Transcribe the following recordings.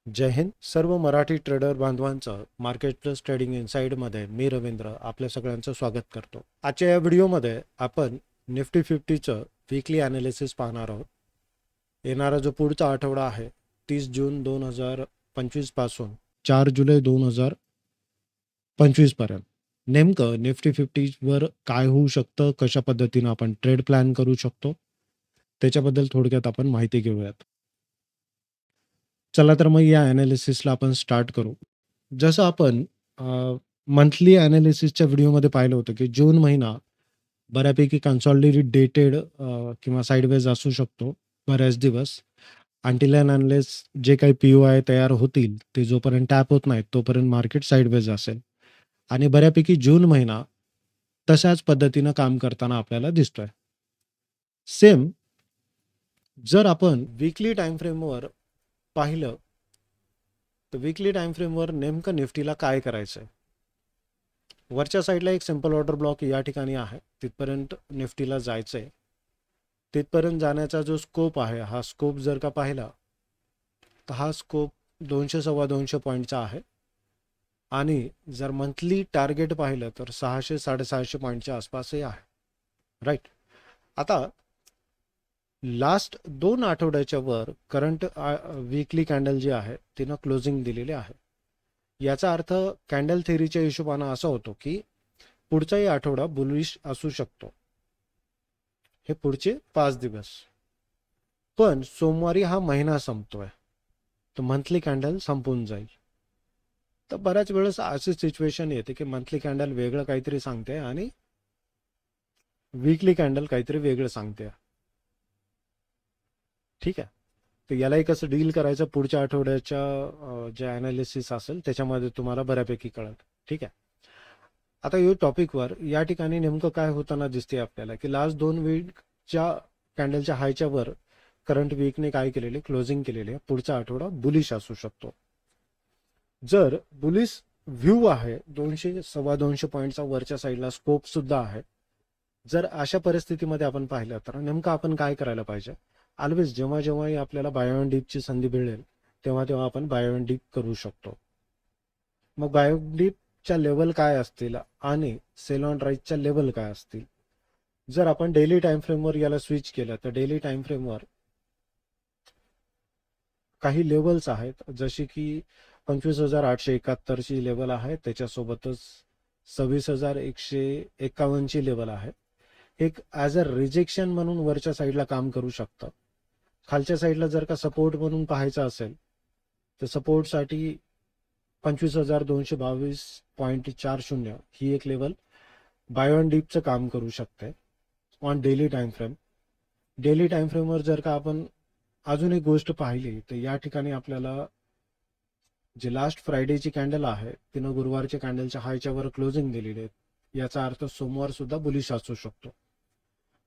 जय हिंद. सर्व मराठी ट्रेडर बांधवांचं market plus trading इनसाइडमध्ये मी रवींद्र आपल्या सगळ्यांचं स्वागत करतो. आजच्या या व्हिडिओमध्ये आपण निफ्टी 50चं वीकली ॲनालिसिस पाहणार आहोत. येणारा जो पुढचा आठवडा आहे 30 जून 2025 पासून 4 जुलै 2025 पर्यंत नेमकं निफ्टी 50वर काय होऊ शकतं, कशा पद्धतीनं आपण ट्रेड प्लॅन करू शकतो, त्याच्याबद्दल थोडक्यात आपण माहिती घेऊयात. चला तर मग या ॲनालिसिसला आपण स्टार्ट करू. जसं आपण मंथली ॲनालिसिसच्या व्हिडिओमध्ये पाहिलं होतं, की जून महिना बऱ्यापैकी कन्सॉलिडेटेड किंवा साइडवेज असू शकतो बऱ्याच दिवस. अंटिल अँड अनलेस जे काही पी-ओ-आय तयार होतील, ते जोपर्यंत टॅप होत नाहीत, तोपर्यंत मार्केट साइडवेज असेल. आणि बऱ्यापैकी जून महिना तशाच पद्धतीनं काम करताना आपल्याला दिसतोय. सेम जर आपण वीकली टाईम फ्रेमवर पाहिलं, तर वीकली टाईम फ्रेमवर नेमकं निफ्टीला काय करायचं आहे? वरच्या साईडला एक सिंपल ऑर्डर ब्लॉक या ठिकाणी आहे. तिथपर्यंत निफ्टीला जायचं आहे. तिथपर्यंत जाण्याचा जो स्कोप आहे, हा स्कोप जर का पाहिला, तर हा स्कोप 200 सव्वा 200 पॉईंटचा आहे. आणि जर मंथली टार्गेट पाहिलं तर 600 650 पॉईंटच्या आसपासही आहे. राईट. आता लास्ट 2 आठवड्याच्या वर करंट वीकली कॅन्डल जी आहे तिनं क्लोजिंग दिलेली आहे. याचा अर्थ कॅन्डल थेअरीच्या हिशोबानं असा होतो की पुढचाही आठवडा बुलिश असू शकतो, हे पुढचे 5 दिवस. पण सोमवारी हा महिना संपतोय, तर मंथली कॅन्डल संपून जाईल. तर बऱ्याच वेळेस अशी सिच्युएशन येते की मंथली कॅन्डल वेगळं काहीतरी सांगते आणि वीकली कॅन्डल काहीतरी वेगळं सांगते. ठीक आहे. तर यालाही कसं डील करायचं पुढच्या आठवड्याच्या जे ॲनालिसिस असेल त्याच्यामध्ये तुम्हाला बऱ्यापैकी कळेल. ठीक आहे. आता या टॉपिकवर या ठिकाणी नेमकं काय होताना दिसते आपल्याला, की लास्ट 2 वीकच्या कॅन्डलच्या हायच्या वर करंट वीकने काय केलेले, क्लोजिंग केलेले आहे. पुढचा आठवडा बुलिश असू शकतो. जर बुलिश व्ह्यू आहे 200 सव्वा 200 पॉईंटचा, वरच्या साईडला स्कोप सुद्धा आहे. जर अशा परिस्थितीमध्ये आपण पाहिलं तर नेमकं आपण काय करायला पाहिजे? ऑलवेज जेव्हा जेव्हाही आपल्याला बाय ऑन डीपची संधी मिळेल तेव्हा तेव्हा आपण बाय ऑन डीप करू शकतो. मग बाय ऑन डीपच्या लेवल काय असतील आणि सेल ऑन राईजच्या लेवल काय असतील? जर आपण डेली टाइम फ्रेमवर याला स्विच केलं तर डेली टाइम फ्रेमवर काही लेवल्स आहेत, जशी की 25,871ची लेवल आहे, त्याच्यासोबतच 26,151ची लेवल आहे. एक ॲज अ रिजेक्शन म्हणून वरच्या साईडला काम करू शकतं. खालच्या साईडला जर का सपोर्ट म्हणून पाहायचं असेल तर सपोर्टसाठी 25,222.40 ही एक लेवल बाय ऑन डीपचं काम करू शकते on daily time frame. Daily time फ्रेमवर जर का आपण अजून एक गोष्ट पाहिली तर या ठिकाणी आपल्याला जे लास्ट फ्रायडेची कॅन्डल आहे तिनं गुरुवारच्या कॅन्डलच्या हायच्या वर क्लोजिंग दिलेली आहे. याचा अर्थ सोमवार सुद्धा बुलिश असू शकतो.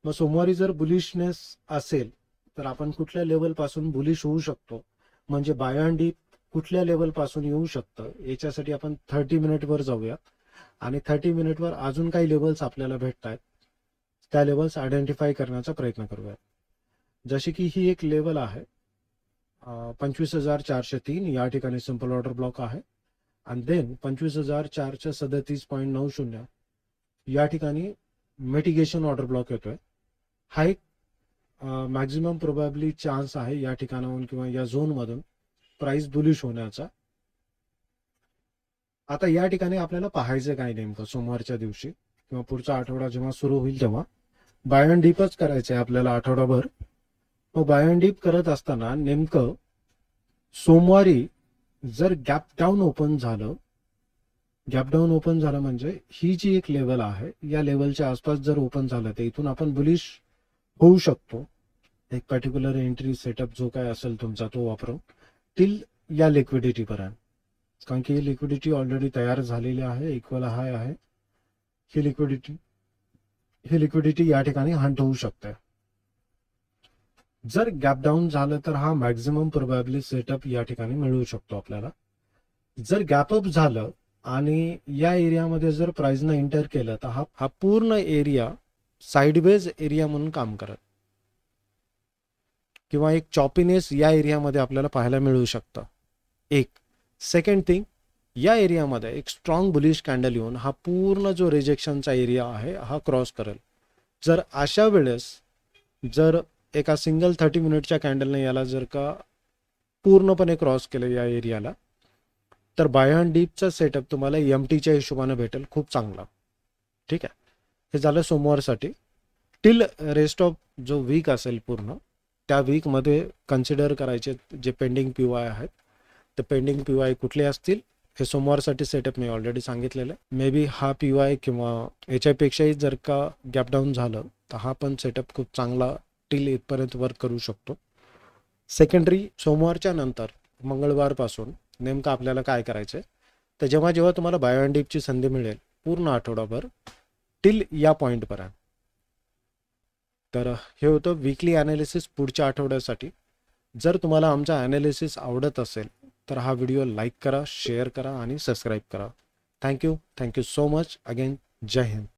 मग सोमवारी जर बुलिशनेस असेल तर आपण कुठल्या लेवल पासून बुलिश होऊ शकतो, म्हणजे बाय ऑन डीप कुठल्या लेवल पासून येऊ शकतं, याच्यासाठी आपण 30 मिनिटवर जाऊया आणि 30 मिनिटवर अजून काही लेवल्स आपल्याला भेटत आहेत, त्या लेवल्स आयडेंटिफाय करण्याचा प्रयत्न करूया. जशी की ही एक लेवल आहे 25,403, या ठिकाणी सिंपल ऑर्डर ब्लॉक आहे. आणि देन 25,437.90 या ठिकाणी मिटिगेशन ऑर्डर ब्लॉक येतोय. हा एक मॅक्झिमम प्रोबॅबली चान्स आहे या ठिकाणाहून किंवा या झोनमधून प्राइस बुलिश होण्याचा. आता या ठिकाणी आपल्याला पाहायचं काय नेमकं सोमवारच्या दिवशी किंवा पुढचा आठवडा जेव्हा सुरू होईल तेव्हा बाय ऑन डीपच करायचं आहे आपल्याला आठवडाभर. मग बाय ऑन डीप करत असताना नेमकं सोमवारी जर गॅप डाऊन ओपन झालं, गॅप डाऊन ओपन झालं म्हणजे ही जी एक लेवल आहे या लेवलच्या आसपास जर ओपन झालं तर इथून आपण बुलिश होऊ शकतो. एक पर्टिक्युलर एंट्री सेटअप जो काय असेल तुमचा तो वापरून टिल या लिक्विडिटी पर्यंत, कारण की ही लिक्विडिटी ऑलरेडी तयार झालेली आहे, इक्वल हाय आहे. ही लिक्विडिटी या ठिकाणी हंट होऊ शकते. जर गॅप डाऊन झालं तर हा मॅक्झिमम प्रोबॅबली सेटअप या ठिकाणी मिळू शकतो आपल्याला. जर गॅप अप झालं आणि या एरियामध्ये जर प्राइसनं एंटर केलं तर हा पूर्ण एरिया साइडवेज एरिया म्हणून काम करत किंवा एक चॉपीनेस या एरियामध्ये आपल्याला पाहायला मिळू शकतं. एक. सेकंड थिंग, या एरियामध्ये एक स्ट्रॉंग बुलिश कॅन्डल येऊन हा पूर्ण जो रिजेक्शनचा एरिया आहे हा क्रॉस करेल. जर अशा वेळेस जर एका सिंगल 30 मिनिटच्या कॅन्डलने याला जर का पूर्णपणे क्रॉस केलं या एरियाला, तर बाय अँड डीपचा सेटअप तुम्हाला MTच्या हिशोबाने भेटेल खूप चांगला. ठीक आहे, हे झालं सोमवारसाठी. टिल रेस्ट ऑफ जो वीक असेल पूर्ण, त्या वीकमध्ये कन्सिडर करायचे जे पेंडिंग PY आहेत, ते पेंडिंग PY कुठले असतील हे सोमवारसाठी सेटअप मी ऑलरेडी सांगितलेलं आहे. मे बी हा PY किंवा याच्यापेक्षाही जर का गॅप डाऊन झालं तर हा पण सेटअप खूप चांगला टिल इथपर्यंत वर्क करू शकतो. सेकंडरी सोमवारच्या नंतर मंगळवारपासून नेमकं आपल्याला काय करायचं आहे, तर जेव्हा जेव्हा तुम्हाला बाय अँड डीपची संधी मिळेल पूर्ण आठवडाभर टिल या पॉईंटपर्यंत, तर हे होतं वीकली ॲनालिसिस पुढच्या आठवड्यासाठी. जर तुम्हाला आमचा ॲनालिसिस आवडत असेल तर हा व्हिडिओ लाईक करा, शेअर करा आणि सबस्क्राईब करा. Thank you so much again. जय हिंद.